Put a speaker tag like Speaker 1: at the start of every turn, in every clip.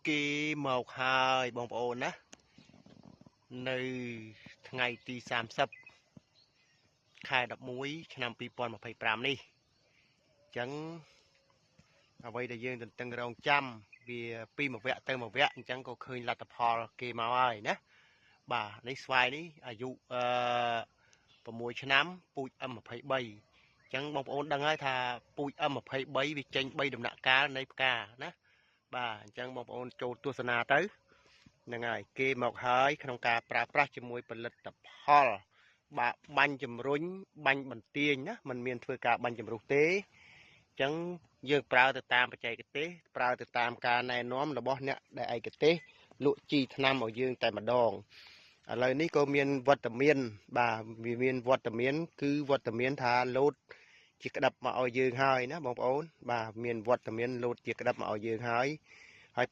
Speaker 1: គេមកហើយបងប្អូនណានៅថ្ងៃទី30ខែ11ឆ្នាំ2025នេះអញ្ចឹងអ្វីដែលយើងទន្ទឹងរង់ចាំវាពីមួយវគ្គទៅមួយវគ្គអញ្ចឹងក៏ឃើញលទ្ធផលគេមកហើយណាបាទនេះស្វាយនេះអាយុ6ឆ្នាំពូជ M23 អញ្ចឹងបងប្អូនដឹងហើយថាពូជ M23 វាចេញ3ដំណាក់កាលនៃផ្កាណាបាទអញ្ចឹងបងប្អូនចូលទស្សនាទៅហ្នឹងហើយគេមកហើយក្នុងការប្រើប្រាស់ជាមួយផលិតផលបាទបាញ់ជំរុញបាញ់បន្ទាញណាมันមានធ្វើការបាញ់ជំរុះទេអញ្ចឹងយើងប្រើទៅតាមបច្ចេកទេសប្រើទៅតាមការណែនាំរបស់អ្នកដែលឯកទេសលក់ជីថ្នាំឲ្យយើងតែម្ដងឥឡូវនេះក៏មានវត្តមានបាទវាមានវត្តមានគឺវត្តមានថាលោតជាក្តាប់មកឲ្យយើងហើយណាបងប្អូនបាទមានវត្តមានលោតជាក្តាប់មកឲ្យយើងហើយ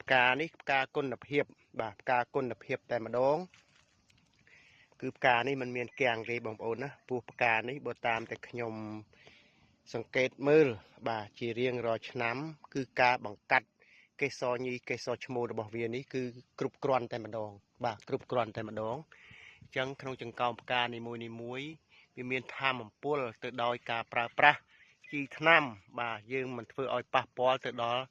Speaker 1: ផ្កានេះផ្កាគុណភាពបាទផ្កាគុណភាពតែម្ដងគឺផ្កានេះมันមានគាំងទេបងប្អូនណាពោះផ្កានេះបើតាមតែខ្ញុំសង្កេតមើលបាទជារៀងរាល់ឆ្នាំគឺការបង្កាត់កេសរញីកេសរឈ្មោះរបស់វានេះគឺគ្រប់គ្រាន់តែម្ដងបាទគ្រប់គ្រាន់តែម្ដងអញ្ចឹងក្នុងចង្កោមផ្កានីមួយវាមានធម៌អំពុលទៅដោយការប្រើប្រាស់ជីថ្នាំបាទយើងមិនធ្វើឲ្យប៉ះពាល់ទៅដល់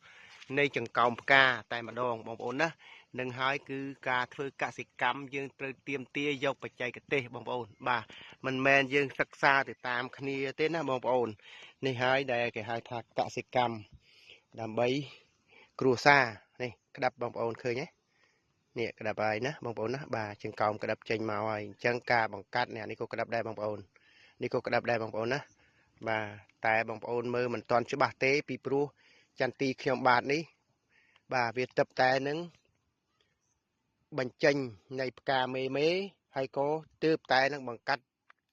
Speaker 1: នៃចង្កោមផ្កាតែម្ដងបងប្អូនណានឹងហើយគឺការធ្វើកសិកម្មយើងត្រូវទៀមទាយកបច្ចេកទេសបងប្អូនបាទមិនមែនយើងសិក្សាទៅតាមគ្នាទេណាបងប្អូននេះហើយដែលគេហៅថាកសិកម្មដើម្បីគ្រួសារនេះក្តាប់បងប្អូនឃើញទេនេះក្តាប់ហើយណាបងប្អូនណាបាទចង្កោមក្តាប់ចេញមកហើយអញ្ចឹងការបង្កាត់នេះក៏ក្តាប់ដែរបងប្អូននេះក៏ក្តាប់ដែរបងប្អូនណាបាទតែបងប្អូនមើលមិនទាន់ច្បាស់ទេពីព្រោះចន្ទទីខ្ញុំបាទនេះបាទវាទឹកតែនឹងបញ្ចេញនៃផ្កាមេហើយក៏ទើបតែនឹងបង្កាត់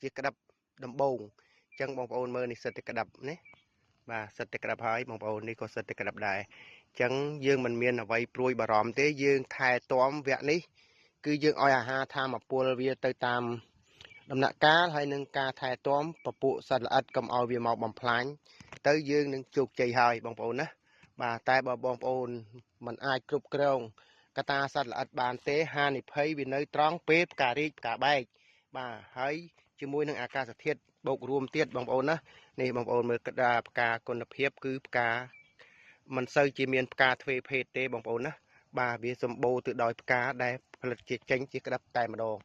Speaker 1: ជាក្តាប់ដំបងអញ្ចឹងបងប្អូនមើលនេះសិតតែក្តាប់នេះបាទសិតតែក្តាប់ហើយបងប្អូននេះក៏សិតតែក្តាប់ដែរអញ្ចឹងយើងមិនមានអ្វីព្រួយបារម្ភទេយើងថែទាំវគ្គនេះគឺយើងឲ្យអាហារធម្មពលវាទៅតាមដំណាក់កាលហើយនឹងការថែទាំពពួកសត្វល្អិតកុំឲ្យវាមកបំផ្លាញទៅយើងនឹងជោគជ័យហើយបងប្អូនណាបាទតែបើបងប្អូនមិនអាចគ្រប់គ្រងកតាសត្វល្អិតបានទេហានិភ័យវានៅត្រង់ពេលផ្ការីកផ្កាបែកបាទហើយជាមួយនឹងអាកាសធាតុបូករួមទៀតបងប្អូនណានេះបងប្អូនមើលក្តារផ្កាគុណភាពគឺផ្កាមិនសូវជាមានផ្កាទ្វេភេទទេបងប្អូនណាបាទវាសម្បូរទៅដោយផ្កាដែលផលិតជាចេញជាក្តាប់តែម្ដង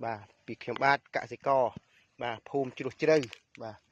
Speaker 1: បាទពីខ្ញុំបាទកសិករបាទភូមិជ្រោះជ្រៅបាទ